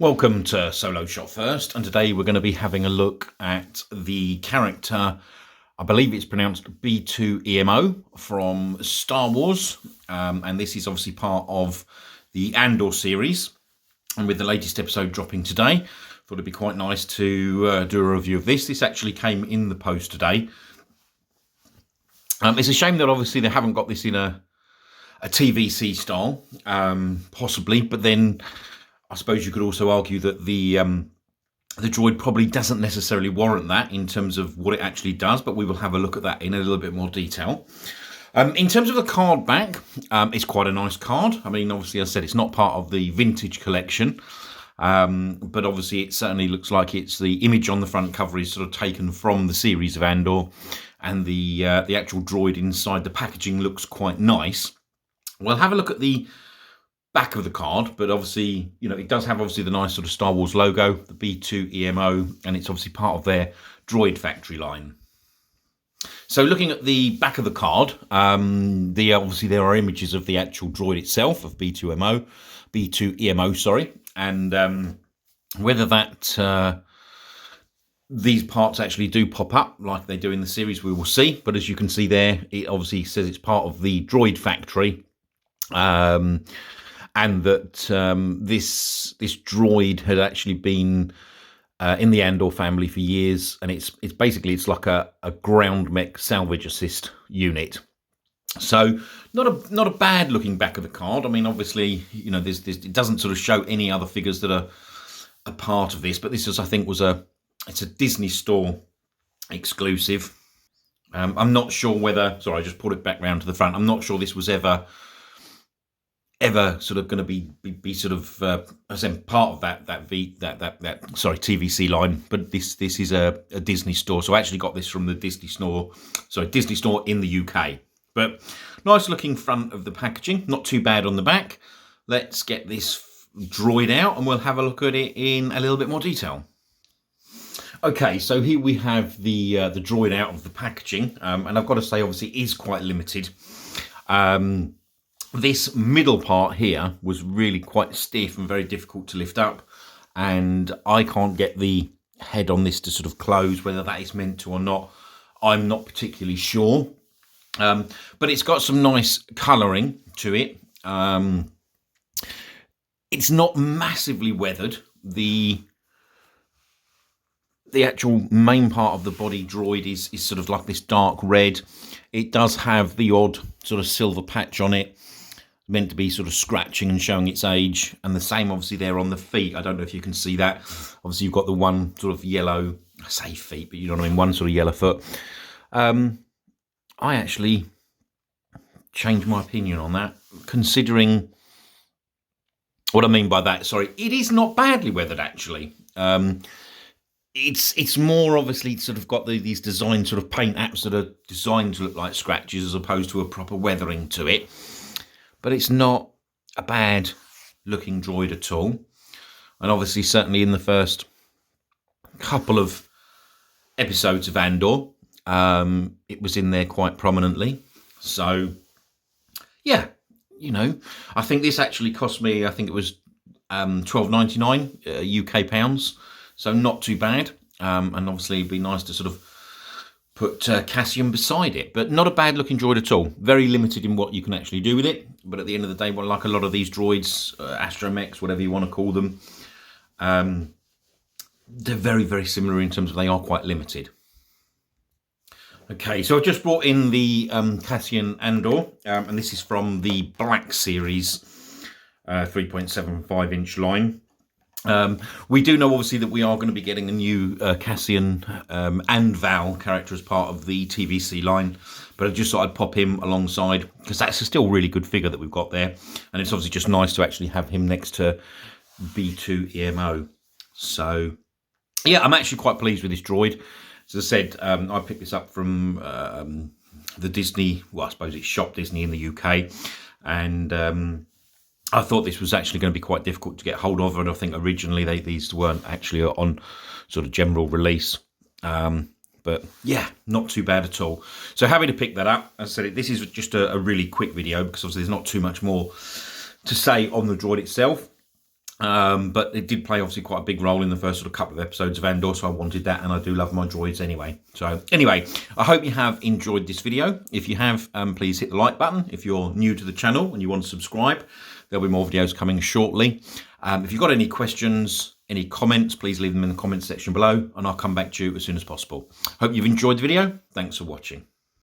Welcome to Solo Shot First, and today we're going to be having a look at the character, I believe it's pronounced B2EMO from Star Wars, and this is obviously part of the Andor series, and with the latest episode dropping today, thought it'd be quite nice to do a review of this. This actually came in the post today. It's a shame that obviously they haven't got this in a TVC style, possibly, but then I suppose you could also argue that the droid probably doesn't necessarily warrant that in terms of what it actually does, but we will have a look at that in a little bit more detail. In terms of the card back, it's quite a nice card. I mean, obviously, as I said, it's not part of the vintage collection, but obviously it certainly looks like it's the image on the front cover is sort of taken from the series of Andor, and the actual droid inside the packaging looks quite nice. We'll have a look at the back of the card, but obviously, you know, it does have obviously the nice sort of Star Wars logo, the B2EMO, and it's obviously part of their Droid Factory Line. So looking at the back of the card, obviously there are images of the actual droid itself, of B2EMO, sorry, and whether that these parts actually do pop up like they do in the series, we will see. But as you can see there, it obviously says it's part of the Droid Factory. And that this droid had actually been in the Andor family for years, and it's basically like a ground mech salvage assist unit. So not a bad looking back of the card. I mean, obviously, you know, it doesn't sort of show any other figures that are a part of this, but this is, I think, it's a Disney Store exclusive. I'm not sure whether. Sorry, I just pulled it back round to the front. I'm not sure this was ever sort of going to be sort of as in part of that TVC line, but this is a Disney Store. So I actually got this from the Disney Store in the UK. But nice looking front of the packaging, not too bad on the back. Let's get this droid out and we'll have a look at it in a little bit more detail. Okay, so here we have the droid out of the packaging, and I've got to say, obviously, it is quite limited. This middle part here was really quite stiff and very difficult to lift up, and I can't get the head on this to sort of close. Whether that is meant to or not, I'm not particularly sure. But it's got some nice colouring to it. It's not massively weathered. The actual main part of the body droid is sort of like this dark red. It does have the odd sort of silver patch on it, meant to be sort of scratching and showing its age, and the same obviously there on the feet. I don't know if you can see that. Obviously you've got the one sort of yellow, I say feet, but you know what I mean, one sort of yellow foot. I actually changed my opinion on that, considering what I mean by that. Sorry, it is not badly weathered actually. It's more obviously sort of got these design sort of paint apps that are designed to look like scratches as opposed to a proper weathering to it. But it's not a bad looking droid at all. And obviously, certainly in the first couple of episodes of Andor, it was in there quite prominently. So, yeah, you know, I think this actually cost me, I think it was $12.99 UK pounds. So not too bad. And obviously it'd be nice to sort of put Cassian beside it, but not a bad looking droid at all. Very limited in what you can actually do with it, but at the end of the day, well, like a lot of these droids, astromechs, whatever you want to call them, they're very, very similar in terms of they are quite limited. Okay, so I've just brought in the Cassian Andor, and this is from the Black Series 3.75 inch line. We do know, obviously, that we are going to be getting a new Cassian and Val character as part of the TVC line, but I just thought I'd pop him alongside because that's a still really good figure that we've got there, and it's obviously just nice to actually have him next to B2EMO. So, yeah, I'm actually quite pleased with this droid. As I said, I picked this up from the Disney, well, I suppose it's Shop Disney in the UK, and I thought this was actually going to be quite difficult to get hold of, and I think originally these weren't actually on sort of general release. But yeah, not too bad at all. So happy to pick that up. As I said, this is just a really quick video because obviously there's not too much more to say on the droid itself. But it did play obviously quite a big role in the first sort of couple of episodes of Andor, so I wanted that, and I do love my droids anyway. So anyway, I hope you have enjoyed this video. If you have, please hit the like button. If you're new to the channel and you want to subscribe, there'll be more videos coming shortly. If you've got any questions, any comments, please leave them in the comments section below, and I'll come back to you as soon as possible. Hope you've enjoyed the video. Thanks for watching.